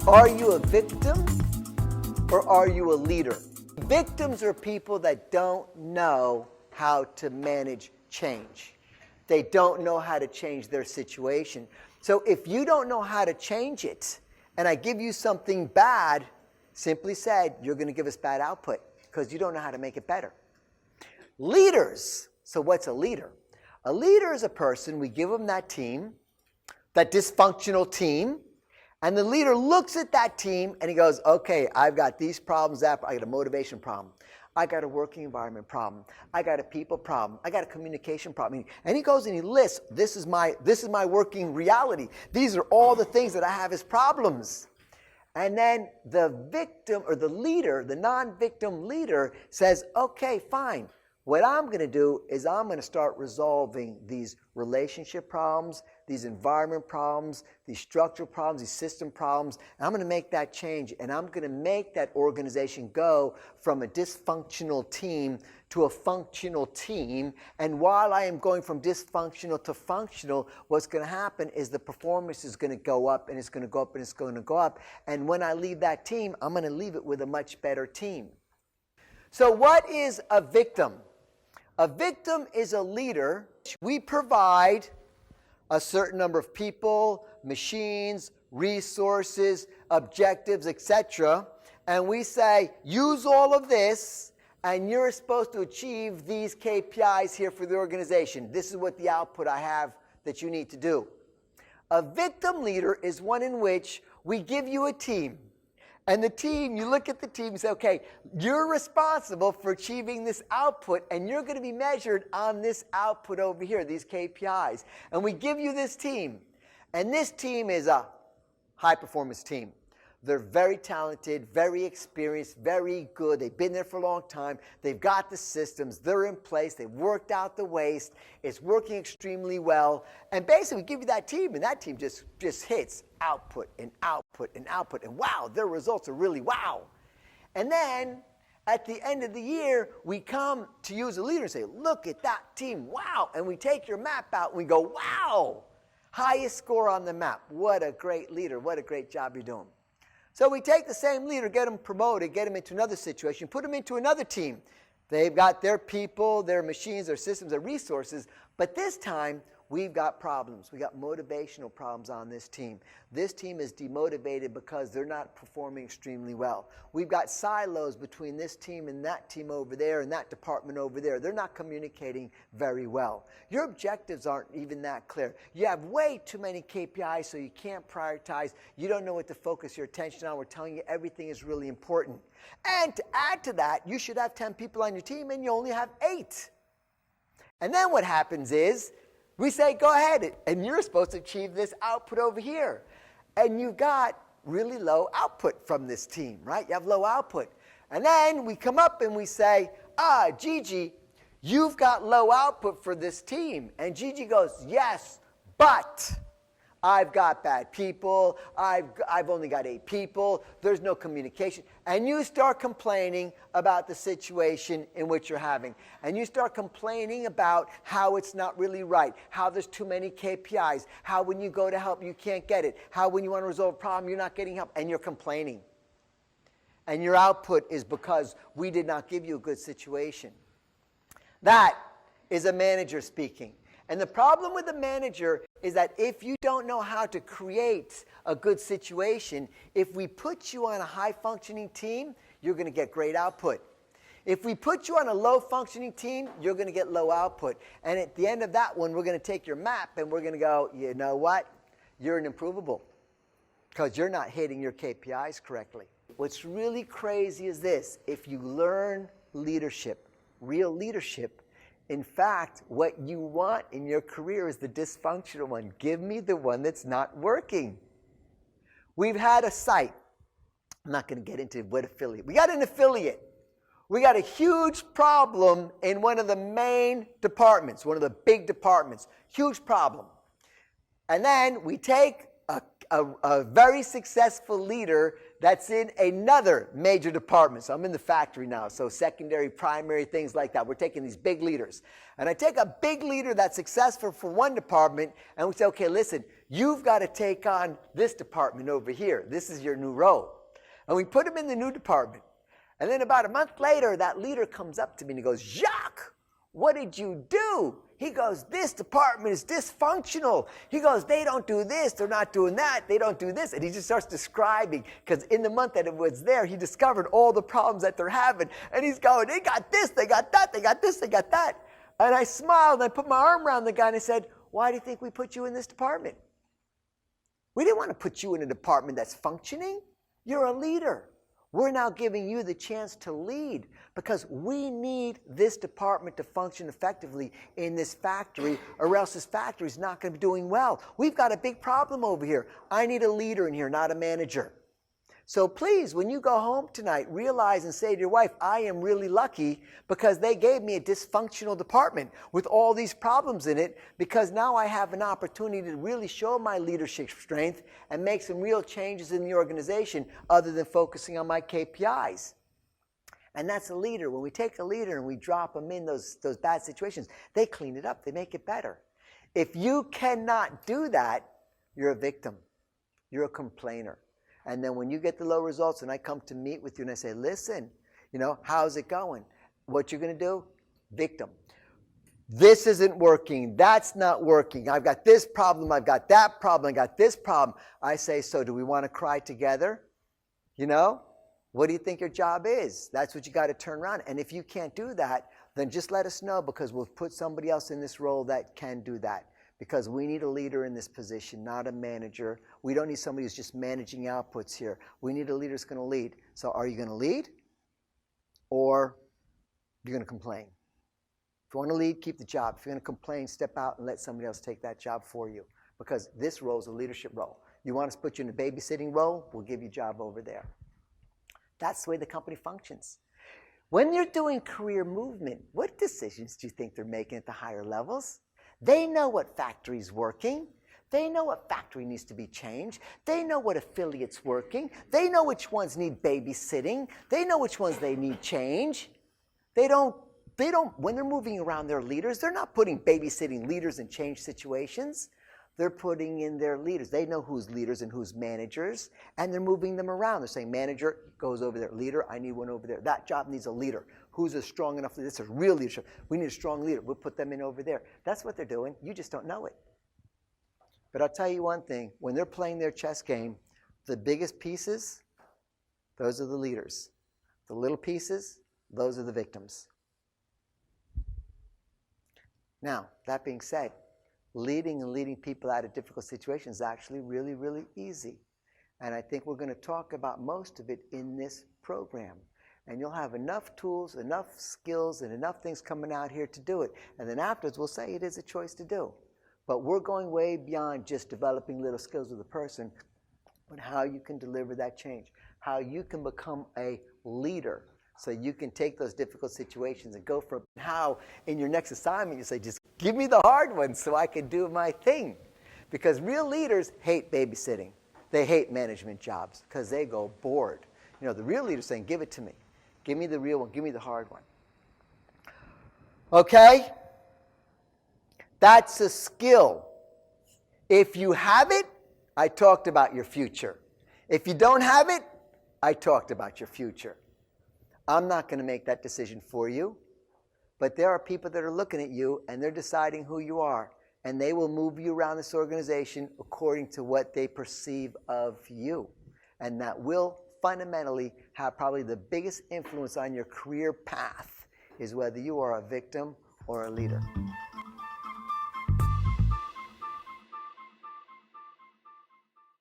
Are you a victim or are you a leader? Victims are people that don't know how to manage change. They don't know how to change their situation. So if you don't know how to change it, and I give you something bad, simply said, you're going to give us bad output because you don't know how to make it better. Leaders. So what's a leader? A leader is a person, we give them that team, that dysfunctional team, and the leader looks at that team and he goes, okay, I've got these problems, I got a motivation problem. I got a working environment problem. I got a people problem. I got a communication problem. And he goes and he lists, this is my working reality. These are all the things that I have as problems. And then the victim or the leader, the non-victim leader says, okay, fine. What I'm going to do is I'm going to start resolving these relationship problems, these environment problems, these structural problems, these system problems, and I'm going to make that change, and I'm going to make that organization go from a dysfunctional team to a functional team. And while I am going from dysfunctional to functional, what's going to happen is the performance is going to go up, and it's going to go up, and it's going to go up. And when I leave that team, I'm going to leave it with a much better team. So what is a victim? A victim is a leader. We provide a certain number of people, machines, resources, objectives, etc. And we say, use all of this, and you're supposed to achieve these KPIs here for the organization. This is what the output I have that you need to do. A victim leader is one in which we give you a team. And the team, you look at the team and say, okay, you're responsible for achieving this output, and you're going to be measured on this output over here, these KPIs. And we give you this team. And this team is a high-performance team. They're very talented, very experienced, very good. They've been there for a long time. They've got the systems. They're in place. They've worked out the waste. It's working extremely well. And basically, we give you that team, and that team just hits output and output and output. And wow, their results are really wow. And then, at the end of the year, we come to you as a leader and say, look at that team, wow. And we take your map out, and we go, wow, highest score on the map. What a great leader. What a great job you're doing. So we take the same leader, get them promoted, get them into another situation, put them into another team. They've got their people, their machines, their systems, their resources, but this time we've got problems. We got motivational problems on this team. This team is demotivated because they're not performing extremely well. We've got silos between this team and that team over there and that department over there. They're not communicating very well. Your objectives aren't even that clear. You have way too many KPIs, so you can't prioritize. You don't know what to focus your attention on. We're telling you everything is really important. And to add to that, you should have 10 people on your team and you only have 8. And then what happens is, we say, go ahead, and you're supposed to achieve this output over here. And you've got really low output from this team, right? You have low output. And then we come up and we say, Gigi, you've got low output for this team. And Gigi goes, yes, but I've got bad people. I've only got 8 people. There's no communication. And you start complaining about the situation in which you're having. And you start complaining about how it's not really right, how there's too many KPIs, how when you go to help you can't get it, how when you want to resolve a problem you're not getting help, and you're complaining. And your output is because we did not give you a good situation. That is a manager speaking. And the problem with the manager is that if you don't know how to create a good situation, if we put you on a high-functioning team, you're going to get great output. If we put you on a low-functioning team, you're going to get low output. And at the end of that one, we're going to take your map and we're going to go, you know what? You're an improvable because you're not hitting your KPIs correctly. What's really crazy is this. If you learn leadership, real leadership, in fact, what you want in your career is the dysfunctional one. Give me the one that's not working. We've had a site. I'm not going to get into what affiliate. We got an affiliate. We got a huge problem in one of the main departments, one of the big departments. Huge problem. And then we take a very successful leader that's in another major department. So I'm in the factory now, so secondary, primary, things like that. We're taking these big leaders. And I take a big leader that's successful for one department, and we say, okay, listen, You've got to take on this department over here. This is your new role. And we put him in the new department. And then about a month later, that leader comes up to me and he goes, Jacques, what did you do? He goes, this department is dysfunctional. He goes, they don't do this, they're not doing that, they don't do this. And he just starts describing, because in the month that it was there, he discovered all the problems that they're having. And he's going, they got this, they got that, they got this, they got that. And I smiled and I put my arm around the guy and I said, why do you think we put you in this department? We didn't want to put you in a department that's functioning. You're a leader. We're now giving you the chance to lead because we need this department to function effectively in this factory, or else this factory is not going to be doing well. We've got a big problem over here. I need a leader in here, not a manager. So please, when you go home tonight, realize and say to your wife, I am really lucky because they gave me a dysfunctional department with all these problems in it, because now I have an opportunity to really show my leadership strength and make some real changes in the organization other than focusing on my KPIs. And that's a leader. When we take a leader and we drop them in those bad situations, they clean it up. They make it better. If you cannot do that, you're a victim. You're a complainer. And then when you get the low results and I come to meet with you and I say, listen, how's it going? What you're going to do? Victim. This isn't working. That's not working. I've got this problem. I've got that problem. I got this problem. I say, so do we want to cry together? What do you think your job is? That's what you got to turn around. And if you can't do that, then just let us know, because we'll put somebody else in this role that can do that. Because we need a leader in this position, not a manager. We don't need somebody who's just managing outputs here. We need a leader who's going to lead. So are you going to lead, or you're going to complain? If you want to lead, keep the job. If you're going to complain, step out and let somebody else take that job for you. Because this role is a leadership role. You want us to put you in a babysitting role, we'll give you a job over there. That's the way the company functions. When you're doing career movement, what decisions do you think they're making at the higher levels? They know what factory's working. They know what factory needs to be changed. They know what affiliate's working. They know which ones need babysitting. They know which ones they need change. They don't, when they're moving around their leaders, they're not putting babysitting leaders in change situations. They're putting in their leaders. They know who's leaders and who's managers, and they're moving them around. They're saying, manager goes over there. Leader, I need one over there. That job needs a leader. Who's a strong enough leader? This is real leadership. We need a strong leader. We'll put them in over there. That's what they're doing. You just don't know it. But I'll tell you one thing. When they're playing their chess game, the biggest pieces, those are the leaders. The little pieces, those are the victims. Now, that being said, leading people out of difficult situations is actually really, really easy. And I think we're going to talk about most of it in this program. And you'll have enough tools, enough skills, and enough things coming out here to do it. And then afterwards, we'll say it is a choice to do. But we're going way beyond just developing little skills with a person, but how you can deliver that change, how you can become a leader so you can take those difficult situations and go from how in your next assignment you say, just give me the hard ones so I can do my thing. Because real leaders hate babysitting. They hate management jobs because they go bored. The real leader's saying, give it to me. Give me the real one. Give me the hard one. Okay? That's a skill. If you have it, I talked about your future. If you don't have it, I talked about your future. I'm not going to make that decision for you. But there are people that are looking at you and they're deciding who you are. And they will move you around this organization according to what they perceive of you. And that will fundamentally have probably the biggest influence on your career path, is whether you are a victim or a leader.